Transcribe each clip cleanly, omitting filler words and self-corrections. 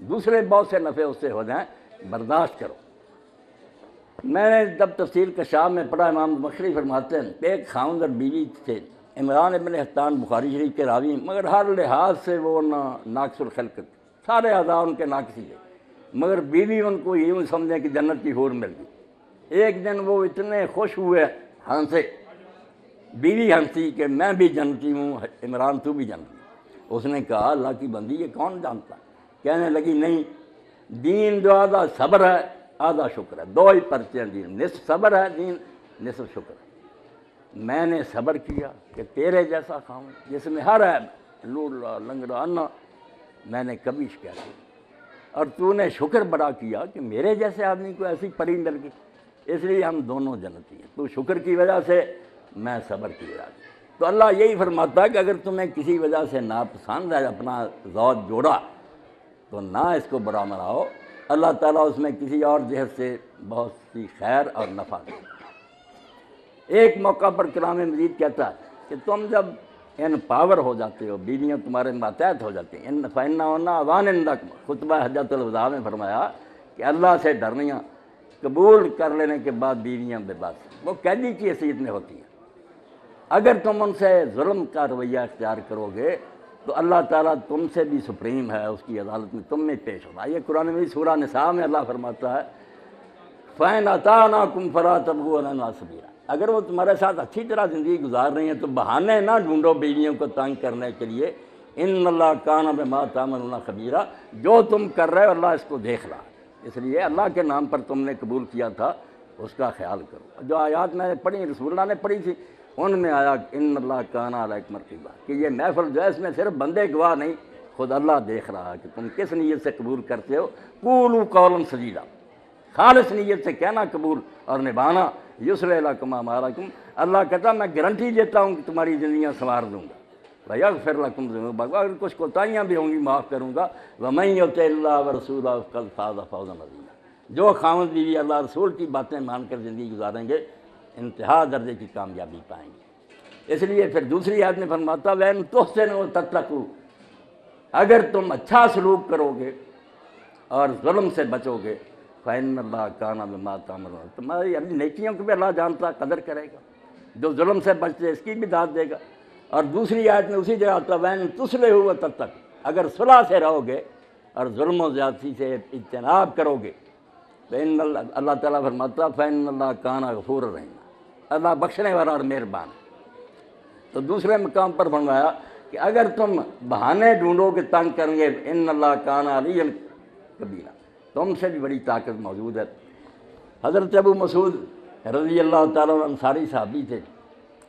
دوسرے بہت سے نفع اس سے ہو جائیں، برداشت کرو۔ میں نے جب تفسیر کشاف میں پڑھا، امام مخری فرماتے ہیں ایک خاوند اور بیوی تھے، عمران ابن حطان بخاری شریف کے راوی، مگر ہر لحاظ سے وہ ناقص الخلق، سارے اعضاء ان کے ناقص ہی ہے، مگر بیوی ان کو یوں سمجھیں کہ جنت کی حور مل گئی۔ ایک دن وہ اتنے خوش ہوئے، ہنسے، بیوی ہنسی کہ میں بھی جنتی ہوں، عمران تو بھی جنتی۔ اس نے کہا اللہ کی بندی یہ کون جانتا؟ کہنے لگی نہیں، دین جو آدھا صبر ہے آدھا شکر ہے، دو ہی پرچے ہیں دین، نصف صبر ہے دین، نصف شکر ہے۔ میں نے صبر کیا کہ تیرے جیسا کھاؤں جس میں ہر ہے، لولا لنگڑا انا، میں نے کبھی شکایت نہیں، اور تو نے شکر بڑا کیا کہ میرے جیسے آدمی کو ایسی پری مل گئی، اس لیے ہم دونوں جنتی ہیں، تو شکر کی وجہ سے، میں صبر کی وجہ سے۔ تو اللہ یہی فرماتا ہے کہ اگر تمہیں کسی وجہ سے ناپسند ہے اپنا زوج جوڑا تو نہ اس کو برا مناؤ، اللہ تعالیٰ اس میں کسی اور جہت سے بہت سی خیر اور نفع دے۔ ایک موقع پر کلام مجید کہتا ہے کہ تم جب ان پاور ہو جاتے ہو، بیویاں تمہارے ماتحت ہو جاتی ہیں، فَإِنَّهُنَّ أَوَانٍ لَكُمْ، خطبہ حجۃ الوداع میں فرمایا کہ اللہ سے ڈرنیاں، قبول کر لینے کے بعد بیویاں بے بس، وہ قیدی کی حیثیت میں ہوتی ہیں۔ اگر تم ان سے ظلم کا رویہ اختیار کرو گے تو اللہ تعالیٰ تم سے بھی سپریم ہے، اس کی عدالت میں تم میں پیش ہوگا۔ یہ قرآن مجید سورہ نساء میں اللہ فرماتا ہے فَإِنْ أَطَاعْنَاكُمْ فَلَا تَبْغُوا عَلَيْهِنَّ سَبِيلًا، اگر وہ تمہارے ساتھ اچھی طرح زندگی گزار رہی ہیں تو بہانے نہ ڈھونڈو بیویوں کو تنگ کرنے کے لیے، ان اللہ کان بما تعملون خبیرا، جو تم کر رہے ہو اللہ اس کو دیکھ رہا ہے، اس لیے اللہ کے نام پر تم نے قبول کیا تھا اس کا خیال کرو۔ جو آیات میں نے پڑھی، رسول اللہ نے پڑھی تھی، ان میں آیا ان اللہ کان علیکم رقیبا، کہ یہ محفل جو ہے اس میں صرف بندے گواہ نہیں، خود اللہ دیکھ رہا ہے کہ تم کس نیت سے قبول کرتے ہو۔ قولوا قولا سدیدا، خالص نیت سے کہنا قبول اور نبھانا، یصلح لکم اعمالکم، اللہ کہتا میں گارنٹی دیتا ہوں کہ تمہاری زندگیاں سنوار دوں گا، ویغفر لکم ذنوبکم، اگر کچھ کوتاہیاں بھی ہوں گی معاف کروں گا، ومن یطع اللہ ورسولہ فقد فاز فوزا عظیما، جو خاوند بیوی اللہ رسول کی باتیں مان کر زندگی گزاریں گے انتہا درجے کی کامیابی پائیں گے۔ اس لیے پھر دوسری آیت میں فرماتا وَإِن تُحْسِنُوا وَتَتَّقُوا، اگر تم اچھا سلوک کرو گے اور ظلم سے بچو گے، فَإِنَّ اللَّهَ كَانَ بِمَا تَعْمَلُونَ، تمہاری نیکیوں کو بھی اللہ جانتا، قدر کرے گا، جو ظلم سے بچتے اس کی بھی داد دے گا۔ اور دوسری آیت میں اسی جگہ آتا وَإِن تُصْلِحُوا وَتَتَّقُوا، اگر صلح سے رہو گے اور ظلم و زیادتی سے اجتناب کرو گے، اللہ تعالیٰ فرماتا فَإِنَّ اللَّهَ كَانَ غَفُورًا رَحِيمًا، اللہ بخشنے والا اور مہربان ہے۔ تو دوسرے مقام پر فرمایا کہ اگر تم بہانے ڈھونڈو کہ تنگ کریں گے، ان اللہ کان علیٰ کبیرہ، تم سے بھی بڑی طاقت موجود ہے۔ حضرت ابو مسعود رضی اللہ تعالیٰ عنہ انصاری صحابی تھے،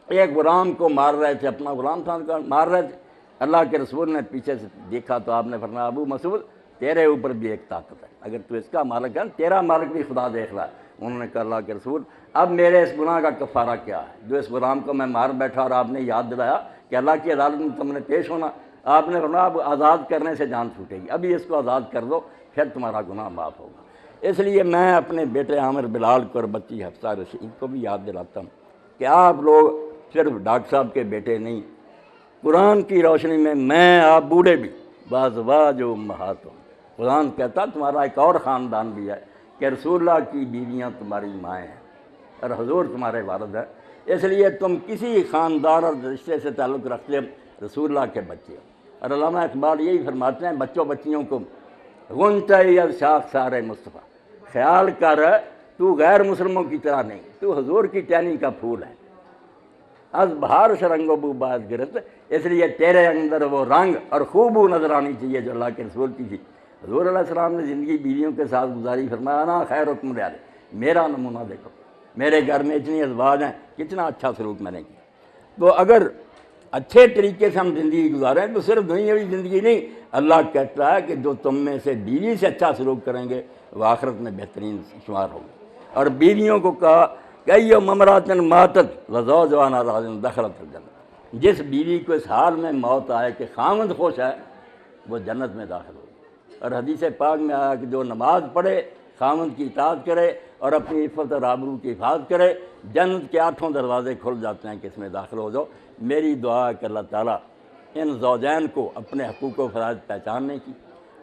ایک غلام کو مار رہے تھے، اپنا غلام تھا مار رہے تھے، اللہ کے رسول نے پیچھے سے دیکھا تو آپ نے فرمایا ابو مسعود تیرے اوپر بھی ایک طاقت ہے، اگر تو اس کا مالک ہے تیرا مالک بھی خدا دیکھ رہا ہے۔ انہوں نے کہا اللہ کے رسول اب میرے اس گناہ کا کفارہ کیا ہے جو اس غلام کو میں مار بیٹھا اور آپ نے یاد دلایا کہ اللہ کی عدالت میں تم نے پیش ہونا، آپ نے فرمایا اب آزاد کرنے سے جان چھوٹے گی، ابھی اس کو آزاد کر دو پھر تمہارا گناہ معاف ہوگا۔ اس لیے میں اپنے بیٹے عامر بلال کو اور بچی حفصہ رشید کو بھی یاد دلاتا ہوں کہ آپ لوگ صرف ڈاکٹر صاحب کے بیٹے نہیں، قرآن کی روشنی میں آپ بوڑھے بھی بازواج و امہات ہوں، قرآن کہتا تمہارا ایک اور خاندان بھی ہے کہ رسول اللہ کی بیویاں تمہاری مائیں ہیں اور حضور تمہارے والد ہیں، اس لیے تم کسی خاندان اور رشتے سے تعلق رکھتے رسول اللہ کے بچے ہو۔ اور علامہ اقبال یہی فرماتے ہیں بچوں بچیوں کو غنچۂ از شاخ سارے مصطفیٰ، خیال کر تو غیر مسلموں کی طرح نہیں، تو حضور کی ٹہنی کا پھول ہے، از بہار شرنگ و بو باز گرت، اس لیے تیرے اندر وہ رنگ اور خوبو نظر آنی چاہیے جو اللہ کے رسول کی تھی۔ حضور علیہ السلام نے زندگی بیویوں کے ساتھ گزاری، فرمایا نا خیرکم رعایا، میرا نمونہ دیکھو، میرے گھر میں اتنی ازواج ہیں، کتنا اچھا سلوک میں نے کیا۔ تو اگر اچھے طریقے سے ہم زندگی گزاریں تو صرف دنیاوی زندگی نہیں، اللہ کہتا ہے کہ جو تم میں سے بیوی سے اچھا سلوک کریں گے وہ آخرت میں بہترین شمار ہوگی۔ اور بیویوں کو کہا کہ ایو ممراتن ماتت وزوجہا راضٍ دخلت الجنہ، جس بیوی کو اس حال میں موت آئے کہ خاوند خوش ہے وہ جنت میں داخل ہوگی۔ اور حدیث پاک میں آیا کہ جو نماز پڑھے، خاوند کی اطاعت کرے اور اپنی عفت اور آبرو کی حفاظت کرے، جنت کے 8 دروازے کھل جاتے ہیں کہ اس میں داخل ہو جاؤ۔ میری دعا ہے کہ اللہ تعالیٰ ان زوجین کو اپنے حقوق و فرائض پہچاننے کی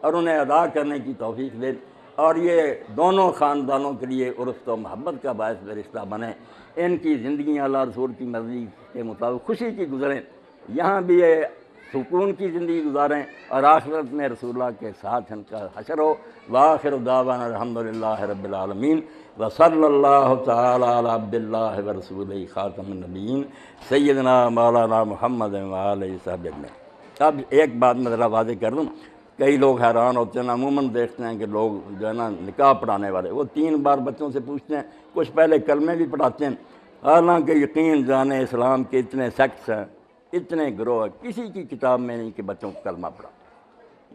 اور انہیں ادا کرنے کی توفیق دے، اور یہ دونوں خاندانوں کے لیے عرفت و محبت کا باعث رشتہ بنے، ان کی زندگیاں اللہ رسول کی مرضی کے مطابق خوشی کی گزریں، یہاں بھی یہ سکون کی زندگی گزاریں، اور آخرت میں رسول اللہ کے ساتھ ان کا حشر ہو۔ وآخر دعوانا الحمدللہ رب العالمین، وصلی اللہ تعالی علی عبد اللہ ورسولہ خاتم النبیین سیدنا مولانا محمد وآلہ وصحبہ اجمعین۔ اب ایک بات میں ذرا واضح کر دوں، کئی لوگ حیران ہوتے ہیں، عموماً دیکھتے ہیں کہ لوگ جو ہے نا نکاح پڑھانے والے وہ 3 بار بچوں سے پوچھتے ہیں، کچھ پہلے کلمے بھی پڑھاتے ہیں، حالانکہ یقین جانے اسلام کے اتنے سیکٹس ہیں، اتنے گروہ ہیں، کسی کی کتاب میں نہیں کہ بچوں کو کلمہ پڑھا۔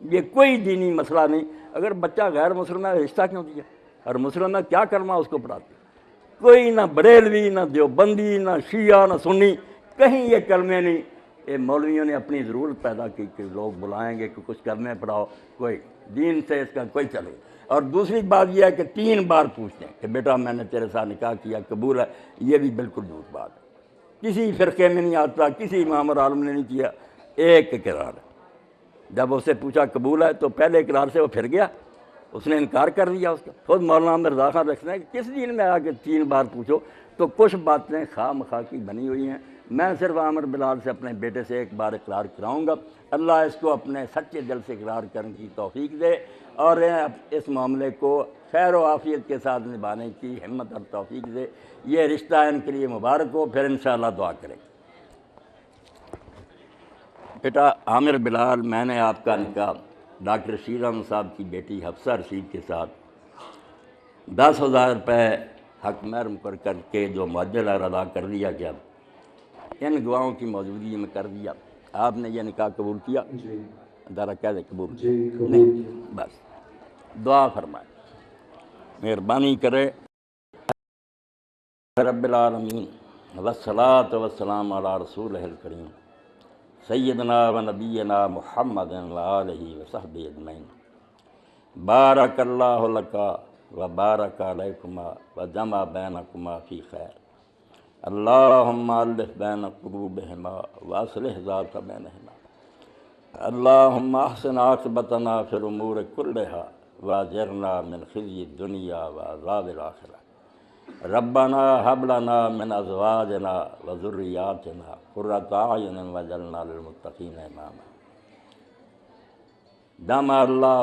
یہ کوئی دینی مسئلہ نہیں، اگر بچہ غیر مسلم ہے رشتہ کیوں دیا؟ اور مسلم ہے کیا کلمہ اس کو پڑھاتے؟ کوئی نہ بریلوی، نہ دیوبندی، نہ شیعہ، نہ سنی، کہیں یہ کلمے نہیں۔ یہ مولویوں نے اپنی ضرورت پیدا کی کہ لوگ بلائیں گے کہ کچھ کلمے پڑھاؤ، کوئی دین سے اس کا کوئی چلے۔ اور دوسری بات یہ ہے کہ 3 بار پوچھتے ہیں کہ بیٹا میں نے تیرے ساتھ نکاح کیا، قبول ہے؟ یہ بھی بالکل جھوٹ بات ہے، کسی فرقے میں نہیں آتا، کسی امام اور عالم نے نہیں کیا، ایک اقرار ہے۔ جب اسے پوچھا قبول ہے تو پہلے اقرار سے وہ پھر گیا، اس نے انکار کر دیا اس کا۔ خود مولانا مرزا خان رکھتے ہیں کہ کس دین میں آ کے 3 بار پوچھو؟ تو کچھ باتیں خواہ مخواہ کی بنی ہوئی ہیں۔ میں صرف عامر بلال سے اپنے بیٹے سے ایک بار اقرار کراؤں گا، اللہ اس کو اپنے سچے دل سے اقرار کرنے کی توفیق دے، اور اس معاملے کو خیر و عافیت کے ساتھ نبھانے کی ہمت اور توفیق دے۔ یہ رشتہ ان کے لیے مبارک ہو، پھر انشاءاللہ دعا کریں۔ بیٹا عامر بلال، میں نے آپ کا نکاح ڈاکٹر رشید احمد صاحب کی بیٹی حفصہ رشید کے ساتھ 10,000 روپے حق مہر مقرر کر کے جو معجل ادا کر دیا گیا، ان گواہوں کی موجودگی میں کر دیا۔ آپ نے یہ نکاح قبول کیا؟ جی ذرا کہہ دیں قبول جی قبول نہیں، بس دعا فرمائے، مہربانی کرے رب العالمین، والصلاۃ والسلام علی رسولہ الکریم سیدنا و نبینا محمد وآلہ وصحبہ اجمعین۔ بارک اللہ لکا و بارک علیکما و جمع بینکما فی خیر، اللہم الف بین قلوبہما واصلح ذات بینہما، اللہم احسن عاقبتنا فی الامور کلہا واجرنا من خزی الدنیا وعذاب الآخرہ، ربنا هب لنا من ازواجنا وذریاتنا قرۃ اعین واجعلنا للمتقین اماما۔ دام اللہ